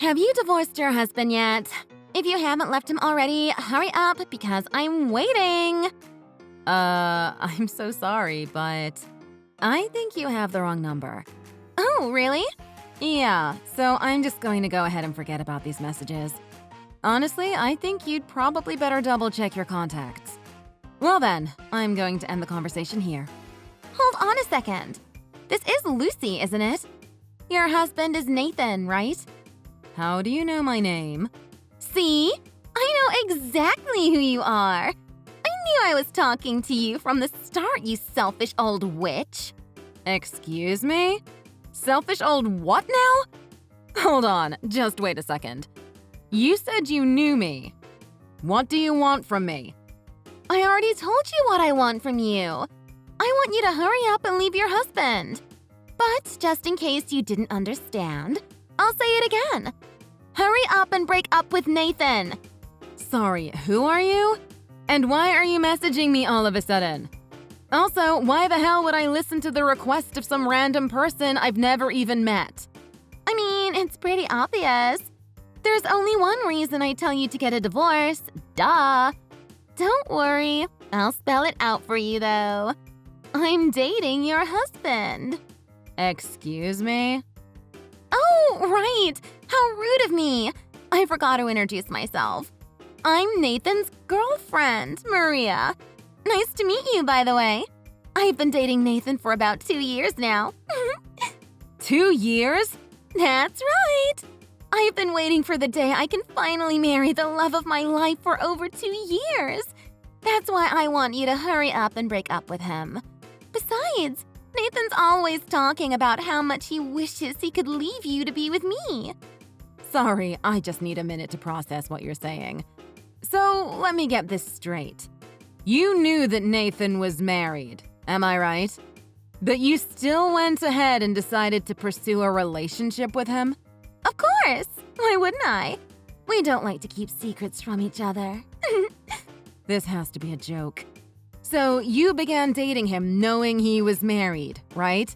Have you divorced your husband yet? If you haven't left him already, hurry up because I'm waiting. I'm so sorry, but I think you have the wrong number. Oh, really? Yeah, so I'm just going to go ahead and forget about these messages. Honestly, I think you'd probably better double-check your contacts. Well then, I'm going to end the conversation here. Hold on a second. This is Lucy, isn't it? Your husband is Nathan, right? How do you know my name? See? I know exactly who you are. I knew I was talking to you from the start, you selfish old witch. Excuse me? Selfish old what now? Hold on, just wait a second. You said you knew me. What do you want from me? I already told you what I want from you. I want you to hurry up and leave your husband. But just in case you didn't understand, I'll say it again. Hurry up and break up with Nathan. Sorry, who are you? And why are you messaging me all of a sudden? Also, why the hell would I listen to the request of some random person I've never even met? I mean, it's pretty obvious. There's only one reason I tell you to get a divorce. Duh. Don't worry, I'll spell it out for you though. I'm dating your husband. Excuse me? Oh, right. How rude of me. I forgot to introduce myself. I'm Nathan's girlfriend, Maria. Nice to meet you, by the way. I've been dating Nathan for about 2 years now. 2 years? That's right. I've been waiting for the day I can finally marry the love of my life for over 2 years. That's why I want you to hurry up and break up with him. Besides, Nathan's always talking about how much he wishes he could leave you to be with me. Sorry, I just need a minute to process what you're saying. So, let me get this straight. You knew that Nathan was married, am I right? But you still went ahead and decided to pursue a relationship with him? Of course! Why wouldn't I? We don't like to keep secrets from each other. This has to be a joke. So you began dating him knowing he was married, right?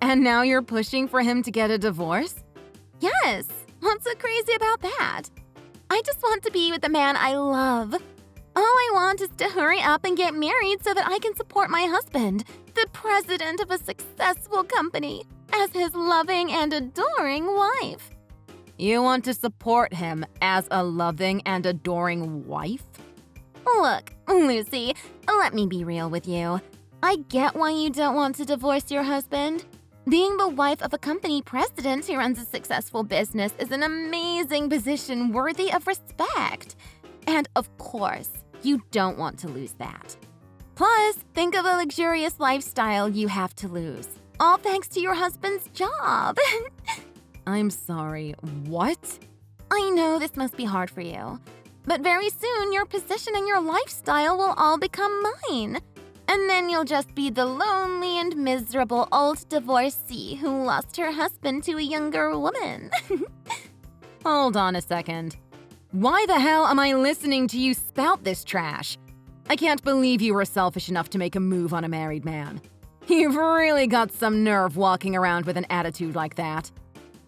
And now you're pushing for him to get a divorce? Yes! What's so crazy about that? I just want to be with the man I love. All I want is to hurry up and get married so that I can support my husband, the president of a successful company, as his loving and adoring wife. You want to support him as a loving and adoring wife? Look, Lucy, let me be real with you. I get why you don't want to divorce your husband. Being the wife of a company president who runs a successful business is an amazing position worthy of respect. And of course, you don't want to lose that. Plus, think of the luxurious lifestyle you have to lose, all thanks to your husband's job. I'm sorry, what? I know this must be hard for you, but very soon your position and your lifestyle will all become mine. And then you'll just be the lonely and miserable old divorcee who lost her husband to a younger woman. Hold on a second. Why the hell am I listening to you spout this trash? I can't believe you were selfish enough to make a move on a married man. You've really got some nerve walking around with an attitude like that.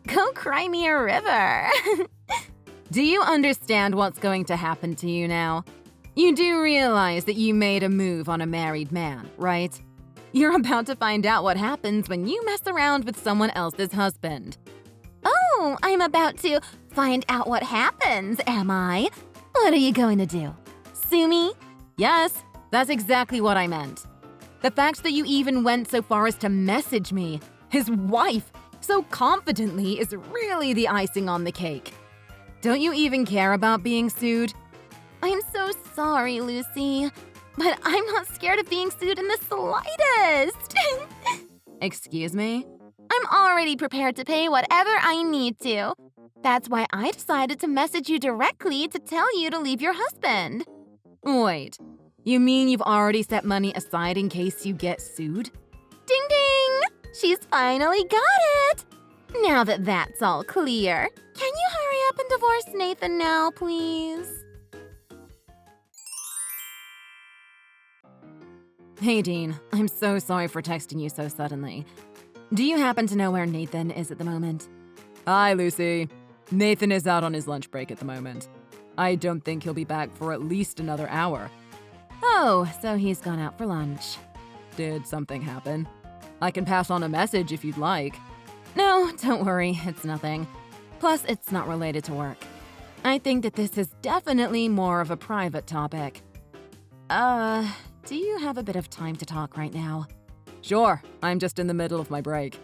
Go cry me a river. Do you understand what's going to happen to you now? You do realize that you made a move on a married man, right? You're about to find out what happens when you mess around with someone else's husband. Oh, I'm about to find out what happens, am I? What are you going to do? Sue me? Yes, that's exactly what I meant. The fact that you even went so far as to message me, his wife, so confidently is really the icing on the cake. Don't you even care about being sued? I'm so sorry, Lucy, but I'm not scared of being sued in the slightest. Excuse me? I'm already prepared to pay whatever I need to. That's why I decided to message you directly to tell you to leave your husband. Wait, you mean you've already set money aside in case you get sued? Ding ding! She's finally got it! Now that that's all clear, can you hurry up and divorce Nathan now, please? Hey, Dean. I'm so sorry for texting you so suddenly. Do you happen to know where Nathan is at the moment? Hi, Lucy. Nathan is out on his lunch break at the moment. I don't think he'll be back for at least another hour. Oh, so he's gone out for lunch. Did something happen? I can pass on a message if you'd like. No, don't worry, it's nothing. Plus, it's not related to work. I think that this is definitely more of a private topic. Do you have a bit of time to talk right now? Sure, I'm just in the middle of my break.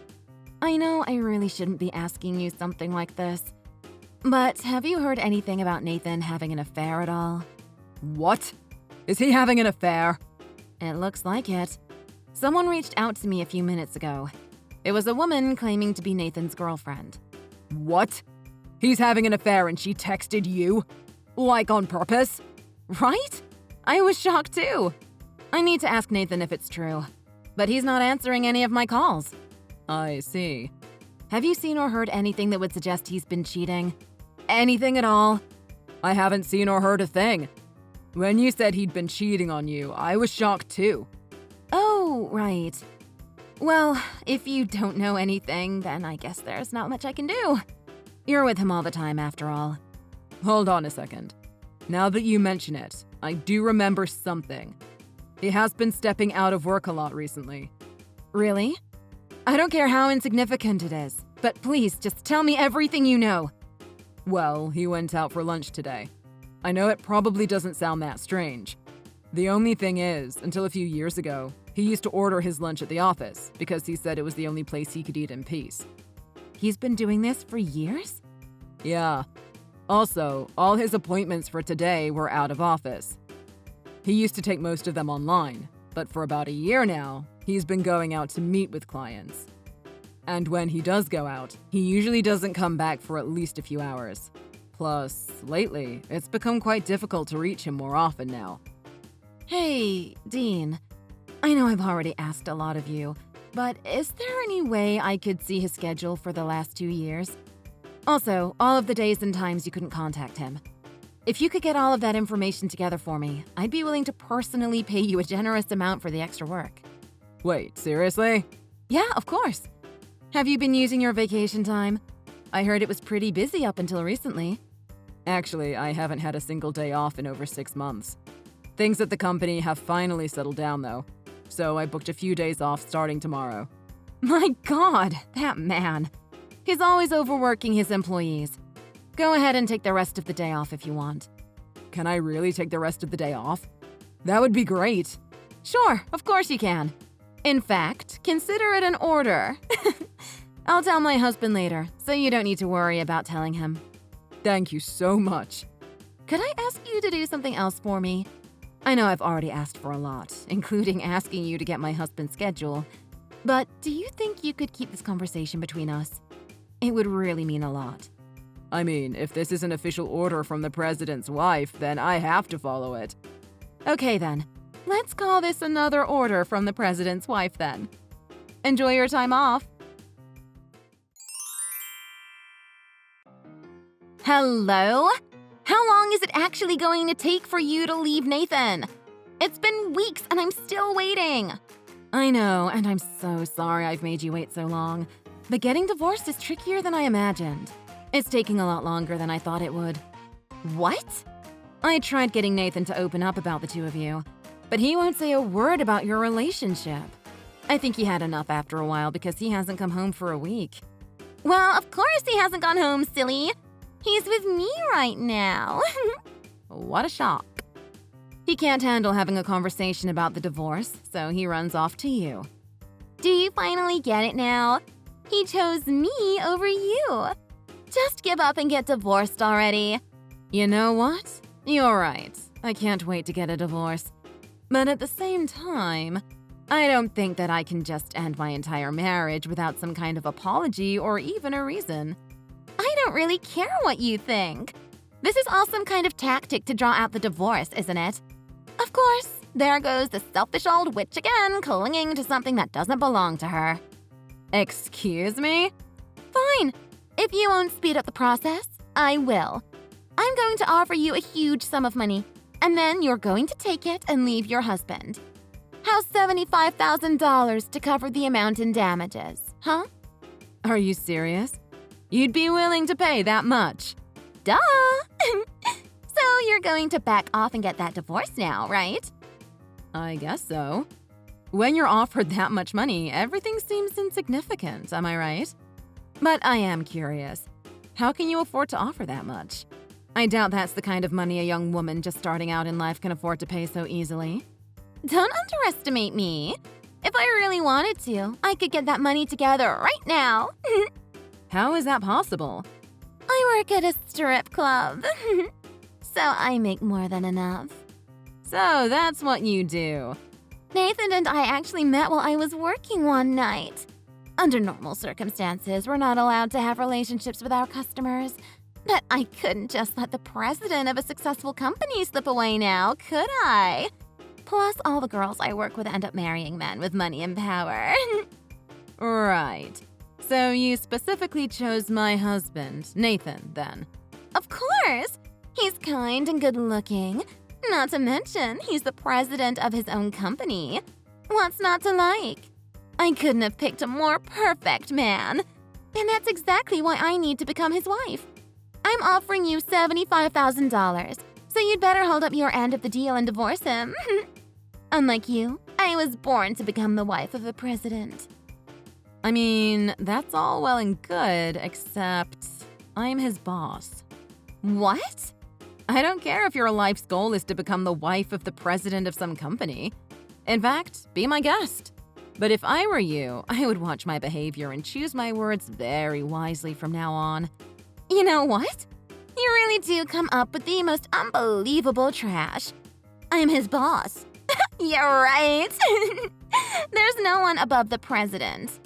I know I really shouldn't be asking you something like this, but have you heard anything about Nathan having an affair at all? What? Is he having an affair? It looks like it. Someone reached out to me a few minutes ago. It was a woman claiming to be Nathan's girlfriend. What? He's having an affair and she texted you? Like on purpose? Right? I was shocked too. I need to ask Nathan if it's true, but he's not answering any of my calls. I see. Have you seen or heard anything that would suggest he's been cheating? Anything at all? I haven't seen or heard a thing. When you said he'd been cheating on you, I was shocked too. Oh, right. Well, if you don't know anything, then I guess there's not much I can do. You're with him all the time, after all. Hold on a second. Now that you mention it, I do remember something. He has been stepping out of work a lot recently. Really? I don't care how insignificant it is, but please just tell me everything you know. Well, he went out for lunch today. I know it probably doesn't sound that strange. The only thing is, until a few years ago, he used to order his lunch at the office because he said it was the only place he could eat in peace. He's been doing this for years? Yeah. Also, all his appointments for today were out of office. He used to take most of them online, but for about a year now, he's been going out to meet with clients. And when he does go out, he usually doesn't come back for at least a few hours. Plus, lately, it's become quite difficult to reach him more often now. Hey, Dean. I know I've already asked a lot of you, but is there any way I could see his schedule for the last 2 years? Also, all of the days and times you couldn't contact him. If you could get all of that information together for me, I'd be willing to personally pay you a generous amount for the extra work. Wait, seriously? Yeah, of course. Have you been using your vacation time? I heard it was pretty busy up until recently. Actually, I haven't had a single day off in over 6 months. Things at the company have finally settled down, though, so I booked a few days off starting tomorrow. My God, that man. He's always overworking his employees. Go ahead and take the rest of the day off if you want. Can I really take the rest of the day off? That would be great. Sure, of course you can. In fact, consider it an order. I'll tell my husband later, so you don't need to worry about telling him. Thank you so much. Could I ask you to do something else for me? I know I've already asked for a lot, including asking you to get my husband's schedule. But do you think you could keep this conversation between us? It would really mean a lot. I mean, if this is an official order from the president's wife, then I have to follow it. Okay then. Let's call this another order from the president's wife then. Enjoy your time off. Hello? How long is it actually going to take for you to leave Nathan? It's been weeks and I'm still waiting. I know, and I'm so sorry I've made you wait so long. But getting divorced is trickier than I imagined. It's taking a lot longer than I thought it would. What? I tried getting Nathan to open up about the two of you, but he won't say a word about your relationship. I think he had enough after a while because he hasn't come home for a week. Well, of course he hasn't gone home, silly. He's with me right now. What a shock. He can't handle having a conversation about the divorce, so he runs off to you. Do you finally get it now? He chose me over you. Just give up and get divorced already. You know what? You're right. I can't wait to get a divorce. But at the same time, I don't think that I can just end my entire marriage without some kind of apology or even a reason. I don't really care what you think. This is all some kind of tactic to draw out the divorce, isn't it? Of course, there goes the selfish old witch again, clinging to something that doesn't belong to her. Excuse me? Fine. If you won't speed up the process, I will. I'm going to offer you a huge sum of money, and then you're going to take it and leave your husband. How's $75,000 to cover the amount in damages, huh? Are you serious? You'd be willing to pay that much? Duh! So you're going to back off and get that divorce now, right? I guess so. When you're offered that much money, everything seems insignificant, am I right? But I am curious. How can you afford to offer that much? I doubt that's the kind of money a young woman just starting out in life can afford to pay so easily. Don't underestimate me. If I really wanted to, I could get that money together right now. How is that possible? I work at a strip club, so I make more than enough. So that's what you do. Nathan and I actually met while I was working one night. Under normal circumstances, we're not allowed to have relationships with our customers. But I couldn't just let the president of a successful company slip away now, could I? Plus, all the girls I work with end up marrying men with money and power. Right. So you specifically chose my husband, Nathan, then? Of course! He's kind and good-looking. Not to mention, he's the president of his own company. What's not to like? I couldn't have picked a more perfect man. And that's exactly why I need to become his wife. I'm offering you $75,000, so you'd better hold up your end of the deal and divorce him. Unlike you, I was born to become the wife of the president. I mean, that's all well and good, except I'm his boss. What? I don't care if your life's goal is to become the wife of the president of some company. In fact, be my guest. But if I were you, I would watch my behavior and choose my words very wisely from now on. You know what? You really do come up with the most unbelievable trash. I'm his boss. You're right. There's no one above the president.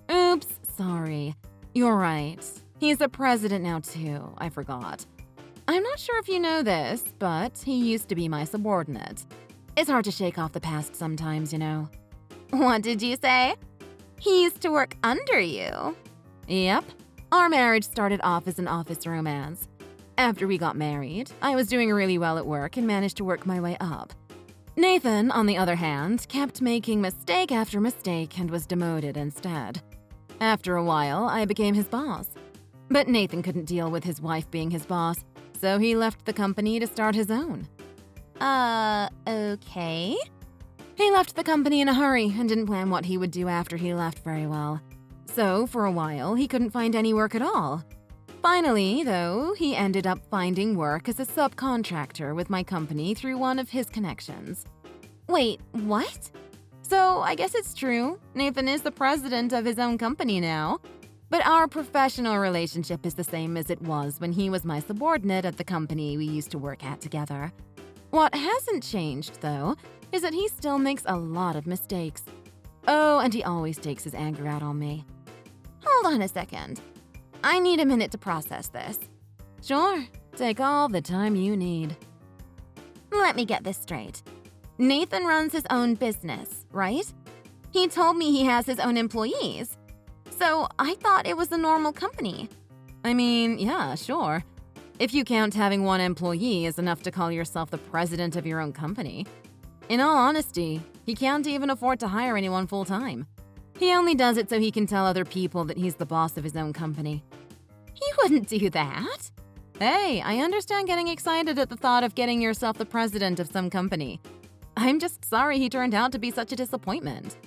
Oops, sorry. You're right. He's the president now too, I forgot. I'm not sure if you know this, but he used to be my subordinate. It's hard to shake off the past sometimes, you know. What did you say? He used to work under you. Yep. Our marriage started off as an office romance. After we got married, I was doing really well at work and managed to work my way up. Nathan, on the other hand, kept making mistake after mistake and was demoted instead. After a while, I became his boss. But Nathan couldn't deal with his wife being his boss, so he left the company to start his own. Okay. He left the company in a hurry and didn't plan what he would do after he left very well. So, for a while, he couldn't find any work at all. Finally, though, he ended up finding work as a subcontractor with my company through one of his connections. Wait, what? So, I guess it's true. Nathan is the president of his own company now. But our professional relationship is the same as it was when he was my subordinate at the company we used to work at together. What hasn't changed, though, is that he still makes a lot of mistakes. Oh, and he always takes his anger out on me. Hold on a second. I need a minute to process this. Sure, take all the time you need. Let me get this straight. Nathan runs his own business, right? He told me he has his own employees. So I thought it was a normal company. I mean, yeah, sure. If you count having one employee as enough to call yourself the president of your own company. In all honesty, he can't even afford to hire anyone full-time. He only does it so he can tell other people that he's the boss of his own company. He wouldn't do that. Hey, I understand getting excited at the thought of getting yourself the president of some company. I'm just sorry he turned out to be such a disappointment.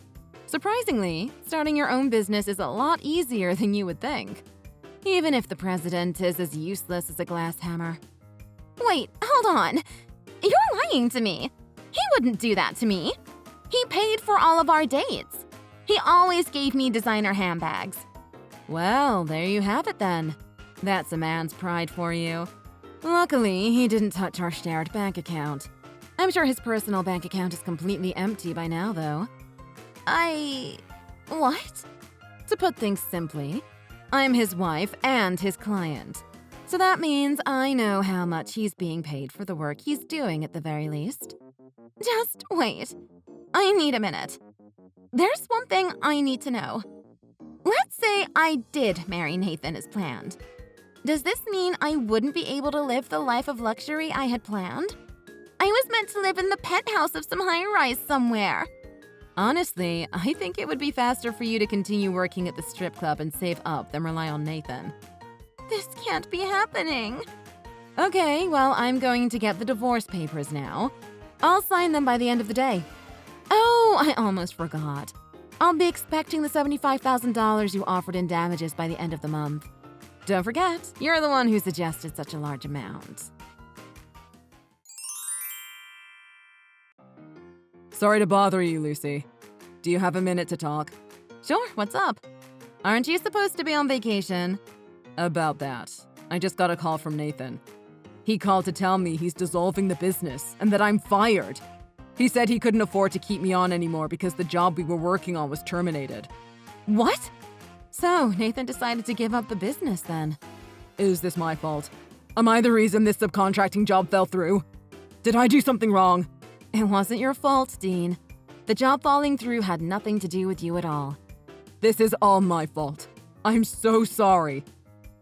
Surprisingly, starting your own business is a lot easier than you would think. Even if the president is as useless as a glass hammer. Wait, hold on. You're lying to me. He wouldn't do that to me. He paid for all of our dates. He always gave me designer handbags. Well, there you have it then. That's a man's pride for you. Luckily, he didn't touch our shared bank account. I'm sure his personal bank account is completely empty by now, though. What? To put things simply, I'm his wife and his client. So that means I know how much he's being paid for the work he's doing at the very least. Just wait. I need a minute. There's one thing I need to know. Let's say I did marry Nathan as planned. Does this mean I wouldn't be able to live the life of luxury I had planned? I was meant to live in the penthouse of some high-rise somewhere. Honestly, I think it would be faster for you to continue working at the strip club and save up than rely on Nathan. This can't be happening. Okay, well, I'm going to get the divorce papers now. I'll sign them by the end of the day. Oh, I almost forgot. I'll be expecting the $75,000 you offered in damages by the end of the month. Don't forget, you're the one who suggested such a large amount. Sorry to bother you, Lucy. Do you have a minute to talk? Sure, what's up? Aren't you supposed to be on vacation? About that, I just got a call from Nathan. He called to tell me he's dissolving the business and that I'm fired. He said he couldn't afford to keep me on anymore because the job we were working on was terminated. What? So, Nathan decided to give up the business then. Is this my fault? Am I the reason this subcontracting job fell through? Did I do something wrong? It wasn't your fault, Dean. The job falling through had nothing to do with you at all. This is all my fault. I'm so sorry.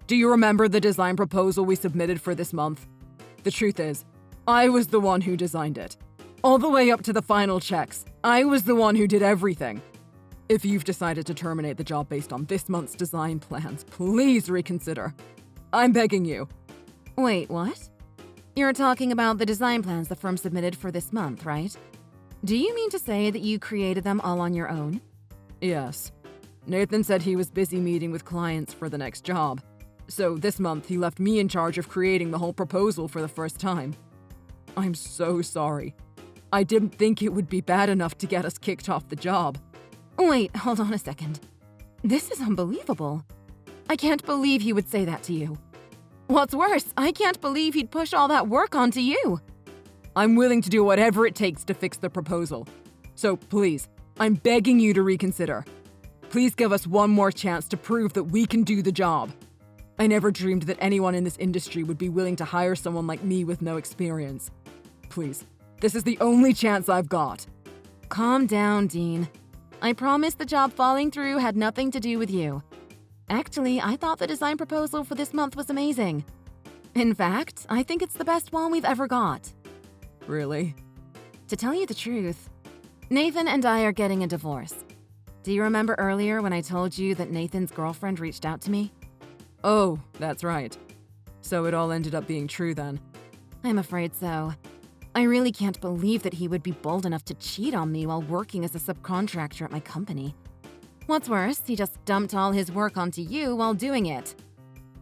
Do you remember the design proposal we submitted for this month? The truth is, I was the one who designed it. All the way up to the final checks, I was the one who did everything. If you've decided to terminate the job based on this month's design plans, please reconsider. I'm begging you. Wait, what? You're talking about the design plans the firm submitted for this month, right? Do you mean to say that you created them all on your own? Yes. Nathan said he was busy meeting with clients for the next job. So this month he left me in charge of creating the whole proposal for the first time. I'm so sorry. I didn't think it would be bad enough to get us kicked off the job. Wait, hold on a second. This is unbelievable. I can't believe he would say that to you. What's worse, I can't believe he'd push all that work onto you. I'm willing to do whatever it takes to fix the proposal. So please, I'm begging you to reconsider. Please give us one more chance to prove that we can do the job. I never dreamed that anyone in this industry would be willing to hire someone like me with no experience. Please, this is the only chance I've got. Calm down, Dean. I promise the job falling through had nothing to do with you. Actually, I thought the design proposal for this month was amazing. In fact, I think it's the best one we've ever got. Really? To tell you the truth, Nathan and I are getting a divorce. Do you remember earlier when I told you that Nathan's girlfriend reached out to me? Oh, that's right. So it all ended up being true then. I'm afraid so. I really can't believe that he would be bold enough to cheat on me while working as a subcontractor at my company. What's worse, he just dumped all his work onto you while doing it.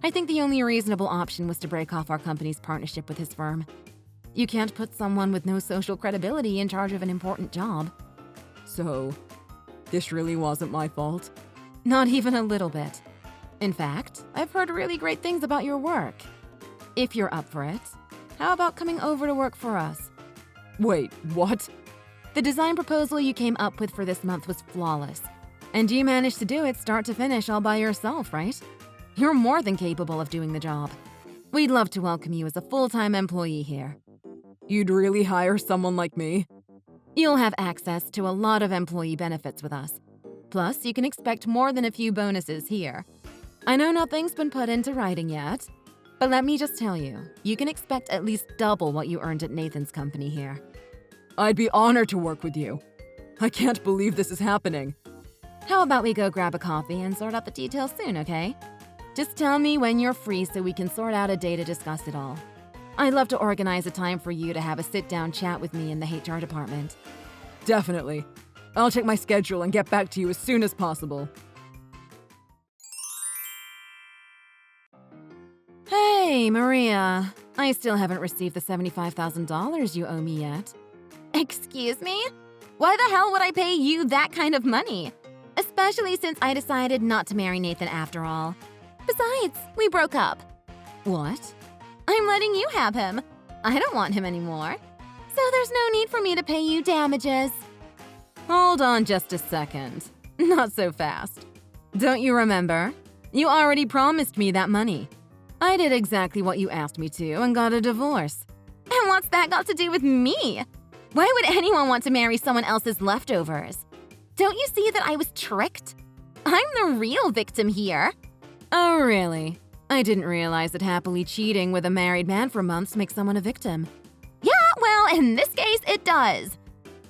I think the only reasonable option was to break off our company's partnership with his firm. You can't put someone with no social credibility in charge of an important job. So, this really wasn't my fault? Not even a little bit. In fact, I've heard really great things about your work. If you're up for it, how about coming over to work for us? Wait, what? The design proposal you came up with for this month was flawless. And you managed to do it start to finish all by yourself, right? You're more than capable of doing the job. We'd love to welcome you as a full-time employee here. You'd really hire someone like me? You'll have access to a lot of employee benefits with us. Plus, you can expect more than a few bonuses here. I know nothing's been put into writing yet, but let me just tell you, you can expect at least double what you earned at Nathan's company here. I'd be honored to work with you. I can't believe this is happening. How about we go grab a coffee and sort out the details soon, okay? Just tell me when you're free so we can sort out a day to discuss it all. I'd love to organize a time for you to have a sit-down chat with me in the HR department. Definitely. I'll check my schedule and get back to you as soon as possible. Hey, Maria. I still haven't received the $75,000 you owe me yet. Excuse me? Why the hell would I pay you that kind of money? Especially since I decided not to marry Nathan after all. Besides, we broke up. What? I'm letting you have him. I don't want him anymore. So there's no need for me to pay you damages. Hold on just a second. Not so fast. Don't you remember? You already promised me that money. I did exactly what you asked me to and got a divorce. And what's that got to do with me? Why would anyone want to marry someone else's leftovers? Don't you see that I was tricked? I'm the real victim here. Oh, really? I didn't realize that happily cheating with a married man for months makes someone a victim. Yeah, well, in this case, it does.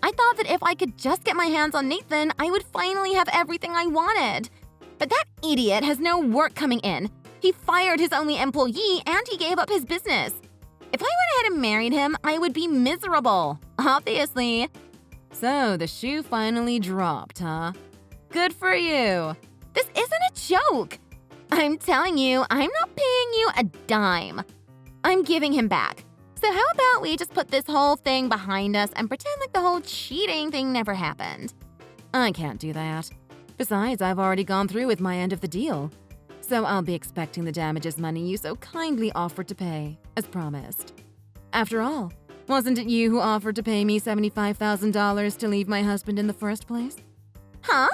I thought that if I could just get my hands on Nathan, I would finally have everything I wanted. But that idiot has no work coming in, He fired his only employee and he gave up his business. If I went ahead and married him, I would be miserable, obviously. So the shoe finally dropped, huh? Good for you. This isn't a joke. I'm telling you, I'm not paying you a dime. I'm giving him back. So how about we just put this whole thing behind us and pretend like the whole cheating thing never happened? I can't do that. Besides, I've already gone through with my end of the deal. So I'll be expecting the damages money you so kindly offered to pay, as promised. After all, wasn't it you who offered to pay me $75,000 to leave my husband in the first place? Huh?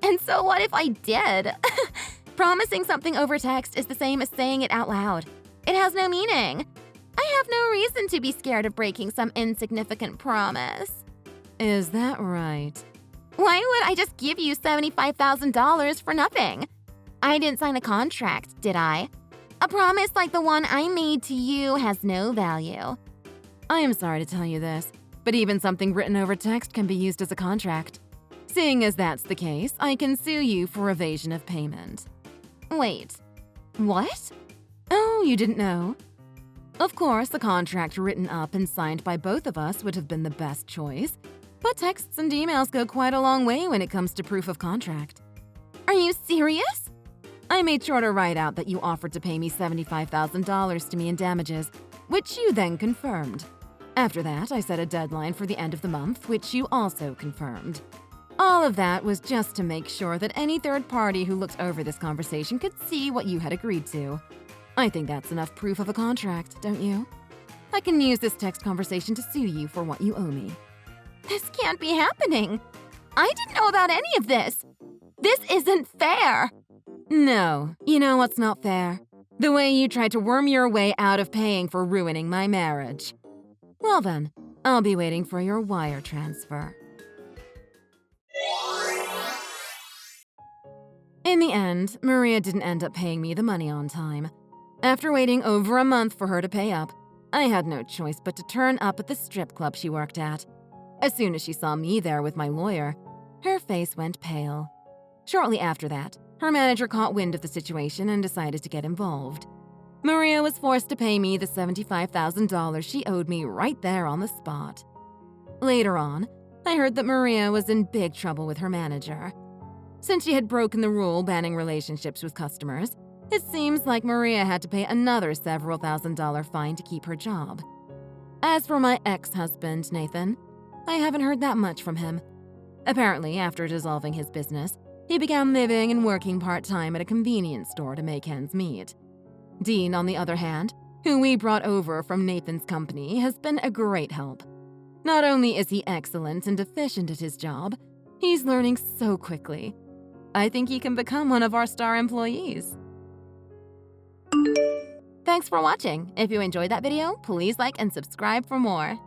And so what if I did? Promising something over text is the same as saying it out loud. It has no meaning. I have no reason to be scared of breaking some insignificant promise. Is that right? Why would I just give you $75,000 for nothing? I didn't sign a contract, did I? A promise like the one I made to you has no value. I am sorry to tell you this, but even something written over text can be used as a contract. Seeing as that's the case, I can sue you for evasion of payment. Wait, what? Oh, you didn't know? Of course, a contract written up and signed by both of us would have been the best choice, but texts and emails go quite a long way when it comes to proof of contract. Are you serious? I made sure to write out that you offered to pay me $75,000 to me in damages, which you then confirmed. After that, I set a deadline for the end of the month, which you also confirmed. All of that was just to make sure that any third party who looked over this conversation could see what you had agreed to. I think that's enough proof of a contract, don't you? I can use this text conversation to sue you for what you owe me. This can't be happening. I didn't know about any of this. This isn't fair. No, you know what's not fair? The way you tried to worm your way out of paying for ruining my marriage. Well then, I'll be waiting for your wire transfer. In the end, Maria didn't end up paying me the money on time. After waiting over a month for her to pay up, I had no choice but to turn up at the strip club she worked at. As soon as she saw me there with my lawyer, her face went pale. Shortly after that, her manager caught wind of the situation and decided to get involved. Maria was forced to pay me the $75,000 she owed me right there on the spot. Later on, I heard that Maria was in big trouble with her manager. Since she had broken the rule banning relationships with customers, it seems like Maria had to pay another several $1,000s fine to keep her job. As for my ex-husband, Nathan, I haven't heard that much from him. Apparently, after dissolving his business, he began living and working part-time at a convenience store to make ends meet. Dean, on the other hand, who we brought over from Nathan's company, has been a great help. Not only is he excellent and efficient at his job, he's learning so quickly. I think he can become one of our star employees. Thanks for watching. If you enjoyed that video, please like and subscribe for more.